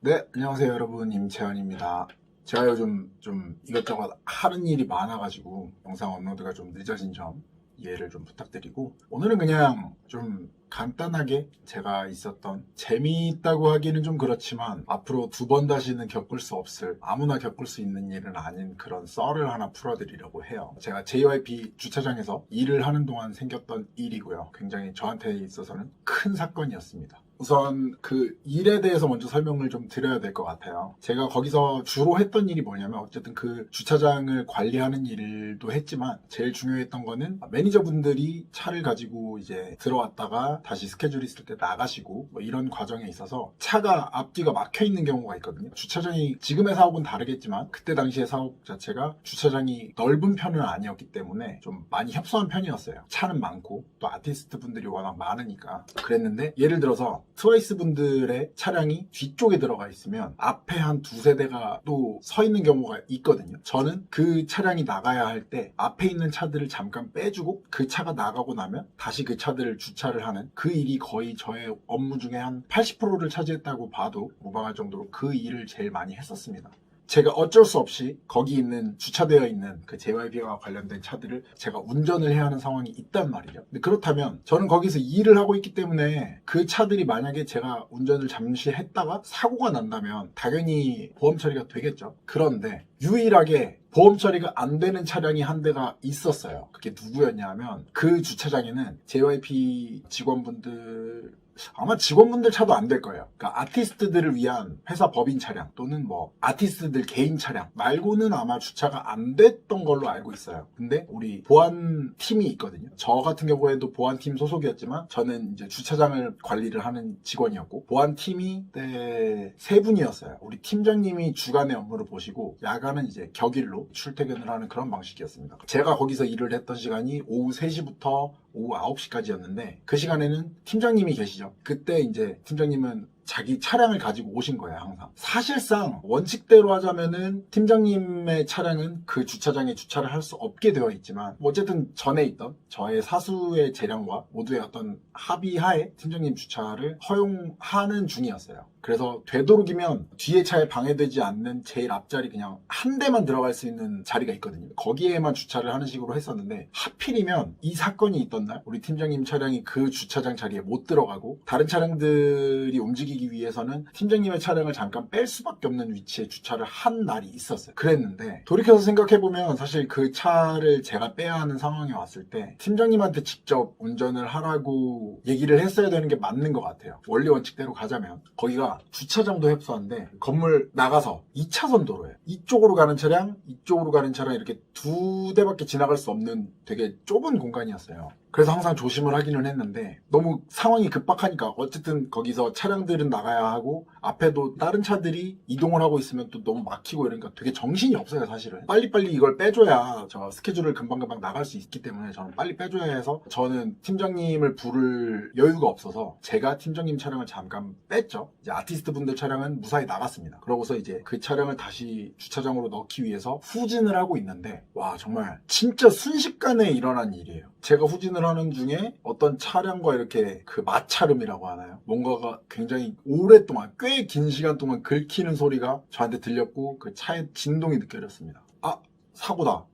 네, 안녕하세요 여러분, 임채환입니다. 제가 요즘 좀 이것저것 하는 일이 많아가지고 영상 업로드가 좀 늦어진 점 이해를 좀 부탁드리고, 오늘은 그냥 좀 간단하게 제가 있었던, 재미있다고 하기는 좀 그렇지만 앞으로 두 번 다시는 겪을 수 없을, 아무나 겪을 수 있는 일은 아닌 그런 썰을 하나 풀어드리려고 해요. 제가 JYP 주차장에서 일을 하는 동안 생겼던 일이고요. 굉장히 저한테 있어서는 큰 사건이었습니다. 우선 그 일에 대해서 먼저 설명을 좀 드려야 될 것 같아요. 제가 거기서 주로 했던 일이 뭐냐면, 어쨌든 그 주차장을 관리하는 일도 했지만 제일 중요했던 거는 매니저분들이 차를 가지고 이제 들어왔다가 다시 스케줄 있을 때 나가시고 뭐 이런 과정에 있어서 차가 앞뒤가 막혀 있는 경우가 있거든요. 주차장이 지금의 사업은 다르겠지만 그때 당시의 사업 자체가 주차장이 넓은 편은 아니었기 때문에 좀 많이 협소한 편이었어요. 차는 많고 또 아티스트 분들이 워낙 많으니까 그랬는데, 예를 들어서 트와이스 분들의 차량이 뒤쪽에 들어가 있으면 앞에 한 두세 대가 또 서 있는 경우가 있거든요. 저는 그 차량이 나가야 할 때 앞에 있는 차들을 잠깐 빼주고 그 차가 나가고 나면 다시 그 차들을 주차를 하는, 그 일이 거의 저의 업무 중에 한 80%를 차지했다고 봐도 무방할 정도로 그 일을 제일 많이 했었습니다. 제가 어쩔 수 없이 거기 있는, 주차되어 있는 그 JYP와 관련된 차들을 제가 운전을 해야 하는 상황이 있단 말이죠. 근데 그렇다면 저는 거기서 일을 하고 있기 때문에 그 차들이 만약에 제가 운전을 잠시 했다가 사고가 난다면 당연히 보험 처리가 되겠죠. 그런데 유일하게 보험 처리가 안 되는 차량이 한 대가 있었어요. 그게 누구였냐 하면, 그 주차장에는 JYP 직원분들, 아마 직원분들 차도 안 될 거예요. 그러니까 아티스트들을 위한 회사 법인 차량 또는 뭐 아티스트들 개인 차량 말고는 아마 주차가 안 됐던 걸로 알고 있어요. 근데 우리 보안팀이 있거든요. 저 같은 경우에도 보안팀 소속이었지만 저는 이제 주차장을 관리를 하는 직원이었고, 보안팀이 그때 세 분이었어요. 우리 팀장님이 주간의 업무를 보시고 야간은 이제 격일로 출퇴근을 하는 그런 방식이었습니다. 제가 거기서 일을 했던 시간이 오후 3시부터 오후 9시까지였는데 그 시간에는 팀장님이 계시죠. 그때 이제 팀장님은 자기 차량을 가지고 오신 거예요, 항상. 사실상 원칙대로 하자면은 팀장님의 차량은 그 주차장에 주차를 할 수 없게 되어 있지만, 어쨌든 전에 있던 저의 사수의 재량과 모두의 어떤 합의하에 팀장님 주차를 허용하는 중이었어요. 그래서 되도록이면 뒤에 차에 방해되지 않는 제일 앞자리 그냥 한 대만 들어갈 수 있는 자리가 있거든요. 거기에만 주차를 하는 식으로 했었는데, 하필이면 이 사건이 있던 날 우리 팀장님 차량이 그 주차장 자리에 못 들어가고 다른 차량들이 움직이기 위해서는 팀장님의 차량을 잠깐 뺄 수밖에 없는 위치에 주차를 한 날이 있었어요. 그랬는데 돌이켜서 생각해보면 사실 그 차를 제가 빼야 하는 상황이 왔을 때 팀장님한테 직접 운전을 하라고 얘기를 했어야 되는 게 맞는 것 같아요. 원리 원칙대로 가자면 거기가 주차장도 협소한데 건물 나가서 2차선 도로예요. 이쪽으로 가는 차량, 이쪽으로 가는 차량 이렇게 두 대밖에 지나갈 수 없는 되게 좁은 공간이었어요. 그래서 항상 조심을 하기는 했는데, 너무 상황이 급박하니까 어쨌든 거기서 차량들은 나가야 하고 앞에도 다른 차들이 이동을 하고 있으면 또 너무 막히고 이러니까 되게 정신이 없어요, 사실은. 빨리빨리 이걸 빼줘야 저 스케줄을 금방금방 나갈 수 있기 때문에 저는 빨리 빼줘야 해서, 저는 팀장님을 부를 여유가 없어서 제가 팀장님 차량을 잠깐 뺐죠. 이제 아티스트 분들 차량은 무사히 나갔습니다. 그러고서 이제 그 차량을 다시 주차장으로 넣기 위해서 후진을 하고 있는데, 와, 정말 진짜 순식간에 일어난 일이에요. 제가 후진을 하는 중에 어떤 차량과 이렇게 그 마찰음이라고 하나요? 뭔가가 굉장히 오랫동안, 꽤 긴 시간 동안 긁히는 소리가 저한테 들렸고 그 차의 진동이 느껴졌습니다. 아, 사고다.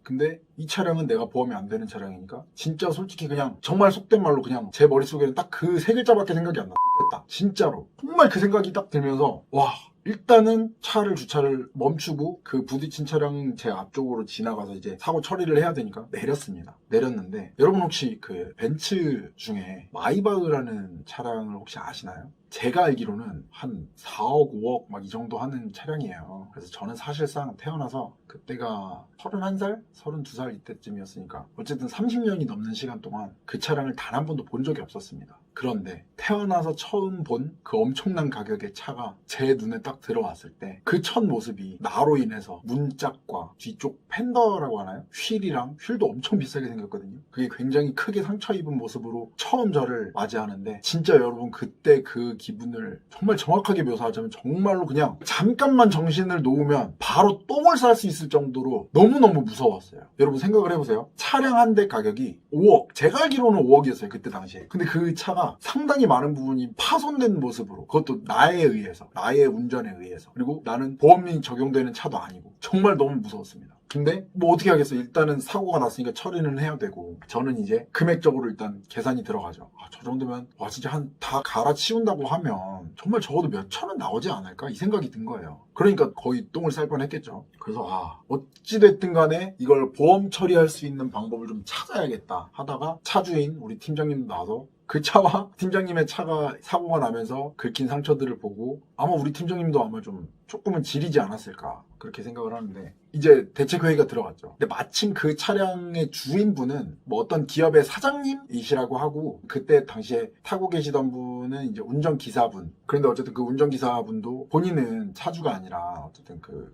근데 이 차량은 내가 보험이 안 되는 차량이니까 진짜 솔직히 그냥 정말 속된 말로 그냥 제 머릿속에는 딱 그 세 글자밖에 생각이 안 나. 됐다. 진짜로. 정말 그 생각이 딱 들면서, 와, 일단은 차를 주차를 멈추고 그 부딪힌 차량 제 앞쪽으로 지나가서 이제 사고 처리를 해야 되니까 내렸습니다. 내렸는데, 여러분 혹시 그 벤츠 중에 마이바흐라는 차량을 혹시 아시나요? 제가 알기로는 한 4억, 5억 막 이 정도 하는 차량이에요. 그래서 저는 사실상 태어나서 그때가 31살? 32살 이때쯤이었으니까 어쨌든 30년이 넘는 시간 동안 그 차량을 단 한 번도 본 적이 없었습니다. 그런데 태어나서 처음 본 그 엄청난 가격의 차가 제 눈에 딱 들어왔을 때 그 첫 모습이 나로 인해서 문짝과 뒤쪽 팬더라고 하나요? 휠이랑, 휠도 엄청 비싸게 생겼거든요. 그게 굉장히 크게 상처 입은 모습으로 처음 저를 맞이하는데 진짜 여러분 그때 그 기분을 정말 정확하게 묘사하자면 정말로 그냥 잠깐만 정신을 놓으면 바로 똥을 쌀 수 있을 정도로 너무너무 무서웠어요. 여러분 생각을 해보세요. 차량 한 대 가격이 5억. 제가 알기로는 5억이었어요. 그때 당시에. 근데 그 차가 상당히 많은 부분이 파손된 모습으로 그것도 나에 의해서 나의 운전에 의해서 그리고 나는 보험이 적용되는 차도 아니고 정말 너무 무서웠습니다. 근데 뭐 어떻게 하겠어요. 일단은 사고가 났으니까 처리는 해야 되고 저는 이제 금액적으로 일단 계산이 들어가죠. 저 정도면 와 진짜 한 다 갈아치운다고 하면 정말 적어도 몇 천원 나오지 않을까 이 생각이 든 거예요. 그러니까 거의 똥을 쌀 뻔했겠죠. 그래서 어찌됐든 간에 이걸 보험 처리할 수 있는 방법을 좀 찾아야겠다 하다가 차주인 우리 팀장님도 나와서 그 차와 팀장님의 차가 사고가 나면서 긁힌 상처들을 보고 아마 우리 팀장님도 아마 좀 조금은 지리지 않았을까 그렇게 생각을 하는데 이제 대책회의가 들어갔죠. 근데 마침 그 차량의 주인분은 뭐 어떤 기업의 사장님이시라고 하고 그때 당시에 타고 계시던 분은 이제 운전기사분. 그런데 어쨌든 그 운전기사분도 본인은 차주가 아니라 어쨌든 그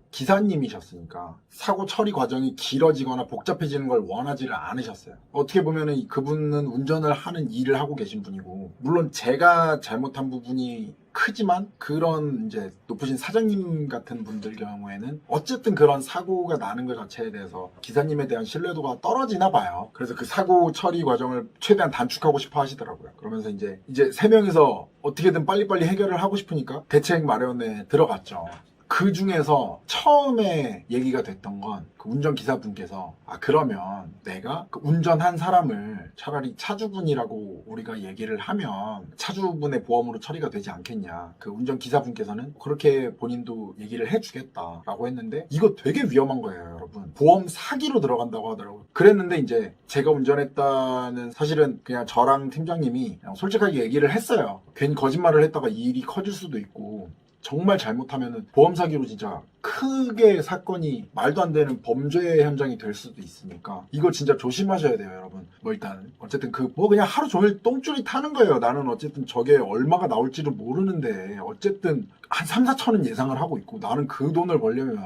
기사님이셨으니까 사고 처리 과정이 길어지거나 복잡해지는 걸 원하지를 않으셨어요. 어떻게 보면은 그분은 운전을 하는 일을 하고 계신 분이고 물론 제가 잘못한 부분이 크지만 그런 이제 높으신 사장님 같은 분들 경우에는 어쨌든 그런 사고가 나는 것 자체에 대해서 기사님에 대한 신뢰도가 떨어지나 봐요. 그래서 그 사고 처리 과정을 최대한 단축하고 싶어 하시더라고요. 그러면서 이제 세 명이서 어떻게든 빨리빨리 해결을 하고 싶으니까 대책 마련에 들어갔죠. 그 중에서 처음에 얘기가 됐던 건 그 운전기사분께서 그러면 내가 그 운전한 사람을 차라리 차주분이라고 우리가 얘기를 하면 차주분의 보험으로 처리가 되지 않겠냐. 그 운전기사분께서는 그렇게 본인도 얘기를 해주겠다라고 했는데 이거 되게 위험한 거예요, 여러분. 보험 사기로 들어간다고 하더라고요. 그랬는데 이제 제가 운전했다는 사실은 그냥 저랑 팀장님이 그냥 솔직하게 얘기를 했어요. 괜히 거짓말을 했다가 이 일이 커질 수도 있고 정말 잘못하면은 보험 사기로 진짜 크게 사건이 말도 안 되는 범죄 현장이 될 수도 있으니까 이거 진짜 조심하셔야 돼요, 여러분. 뭐 일단 어쨌든 그냥 하루 종일 똥줄이 타는 거예요. 나는 어쨌든 저게 얼마가 나올지를 모르는데 어쨌든 한 3, 4천은 예상을 하고 있고 나는 그 돈을 벌려면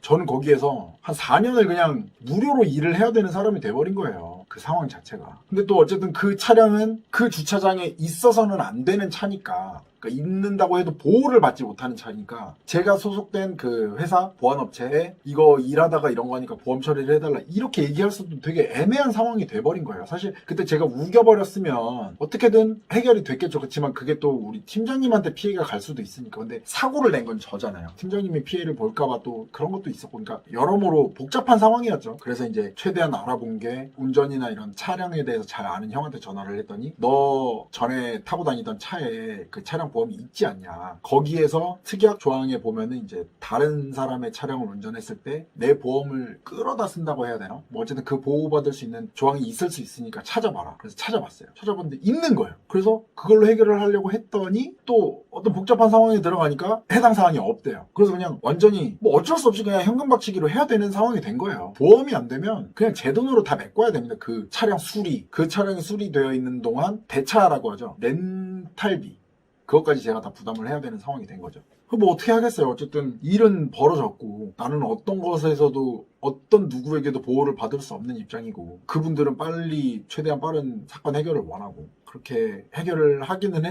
저는 거기에서 한 4년을 그냥 무료로 일을 해야 되는 사람이 돼버린 거예요. 그 상황 자체가. 근데 또 어쨌든 그 차량은 그 주차장에 있어서는 안 되는 차니까 있는다고 해도 보호를 받지 못하는 차니까 제가 소속된 그 회사 보안업체에 이거 일하다가 이런 거 하니까 보험 처리를 해달라 이렇게 얘기할 수도 되게 애매한 상황이 돼버린 거예요. 사실 그때 제가 우겨버렸으면 어떻게든 해결이 됐겠죠. 그렇지만 그게 또 우리 팀장님한테 피해가 갈 수도 있으니까. 근데 사고를 낸 건 저잖아요. 팀장님이 피해를 볼까봐 또 그런 것도 있었고 그러니까 여러모로 복잡한 상황이었죠. 그래서 이제 최대한 알아본 게 운전이나 이런 차량에 대해서 잘 아는 형한테 전화를 했더니 너 전에 타고 다니던 차에 그 차량 보험이 있지 않냐. 거기에서 특약 조항에 보면은 이제 다른 사람의 차량을 운전했을 때 내 보험을 끌어다 쓴다고 해야 되나? 뭐 어쨌든 그 보호받을 수 있는 조항이 있을 수 있으니까 찾아봐라. 그래서 찾아봤어요. 찾아봤는데 있는 거예요. 그래서 그걸로 해결을 하려고 했더니 또 어떤 복잡한 상황에 들어가니까 해당 사항이 없대요. 그래서 그냥 완전히 뭐 어쩔 수 없이 그냥 현금 박치기로 해야 되는 상황이 된 거예요. 보험이 안 되면 그냥 제 돈으로 다 메꿔야 됩니다. 그 차량 수리. 그 차량이 수리되어 있는 동안 대차라고 하죠. 렌탈비. 그것까지 제가 다 부담을 해야 되는 상황이 된 거죠. 뭐 어떻게 하겠어요. 어쨌든 일은 벌어졌고 나는 어떤 것에서도 어떤 누구에게도 보호를 받을 수 없는 입장이고 그분들은 빨리 최대한 빠른 사건 해결을 원하고 그렇게 해결을 하기는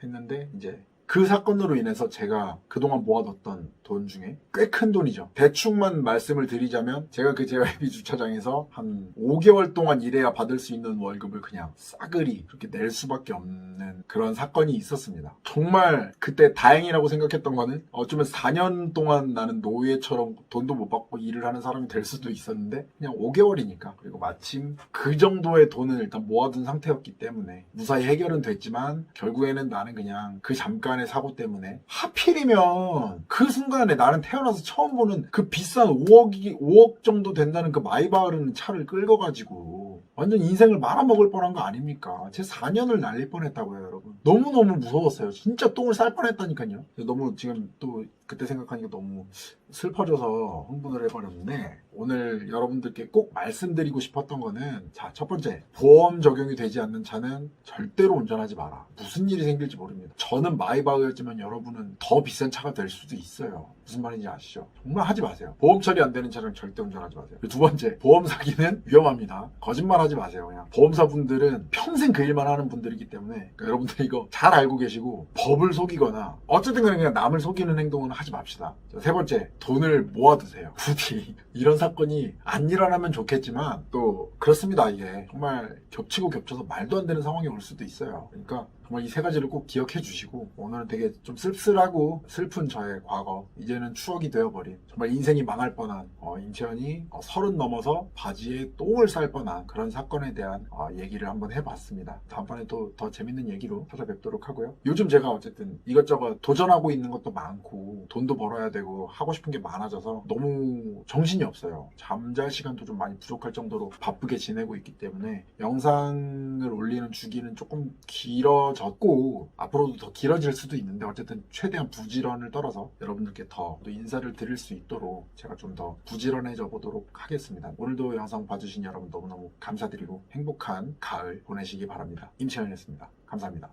했는데 이제 그 사건으로 인해서 제가 그동안 모아뒀던 돈 중에 꽤 큰 돈이죠. 대충만 말씀을 드리자면 제가 그 JYP 주차장에서 한 5개월 동안 일해야 받을 수 있는 월급을 그냥 싸그리 그렇게 낼 수밖에 없는 그런 사건이 있었습니다. 정말 그때 다행이라고 생각했던 거는 어쩌면 4년 동안 나는 노예처럼 돈도 못 받고 일을 하는 사람이 될 수도 있었는데 그냥 5개월이니까 그리고 마침 그 정도의 돈을 일단 모아둔 상태였기 때문에 무사히 해결은 됐지만 결국에는 나는 그냥 그 잠깐의 사고 때문에 하필이면 그 순간에 나는 태어나서 처음 보는 그 비싼 5억 정도 된다는 그 마이바흐르는 차를 끌고가지고 완전 인생을 말아먹을 뻔한 거 아닙니까? 제 4년을 날릴 뻔했다고요, 여러분. 너무너무 무서웠어요. 진짜 똥을 쌀 뻔했다니까요. 너무 지금 또 그때 생각하니까 너무 슬퍼져서 흥분을 해버렸는데, 오늘 여러분들께 꼭 말씀드리고 싶었던 거는, 자, 첫 번째, 보험 적용이 되지 않는 차는 절대로 운전하지 마라. 무슨 일이 생길지 모릅니다. 저는 마이바흐였지만 여러분은 더 비싼 차가 될 수도 있어요. 무슨 말인지 아시죠? 정말 하지 마세요. 보험 처리 안 되는 차량 절대 운전하지 마세요. 두 번째, 보험 사기는 위험합니다. 거짓말 하지 마세요. 그냥 보험사분들은 평생 그 일만 하는 분들이기 때문에, 그러니까 여러분들 이거 잘 알고 계시고, 법을 속이거나 어쨌든 간에 그냥 남을 속이는 행동은 하지 맙시다. 자, 세 번째, 돈을 모아두세요. 부디 이런 사건이 안 일어나면 좋겠지만, 또 그렇습니다. 이게 정말 겹치고 겹쳐서 말도 안 되는 상황이 올 수도 있어요. 그러니까 정말 이 세 가지를 꼭 기억해 주시고, 오늘은 되게 좀 씁쓸하고 슬픈 저의 과거, 이제는 추억이 되어버린, 정말 인생이 망할 뻔한, 임채연이 30 넘어서 바지에 똥을 쌀 뻔한 그런 사건에 대한 얘기를 한번 해봤습니다. 다음번에 또 더 재밌는 얘기로 찾아뵙도록 하고요. 요즘 제가 어쨌든 이것저것 도전하고 있는 것도 많고, 돈도 벌어야 되고 하고 싶은 게 많아져서 너무 정신이 없어요. 잠잘 시간도 좀 많이 부족할 정도로 바쁘게 지내고 있기 때문에 영상을 올리는 주기는 조금 길어졌고, 앞으로도 더 길어질 수도 있는데, 어쨌든 최대한 부지런을 떨어서 여러분들께 더 인사를 드릴 수 있도록 제가 좀 더 부지런해져 보도록 하겠습니다. 오늘도 영상 봐주신 여러분 너무너무 감사드리고 행복한 가을 보내시기 바랍니다. 임채연이었습니다. 감사합니다.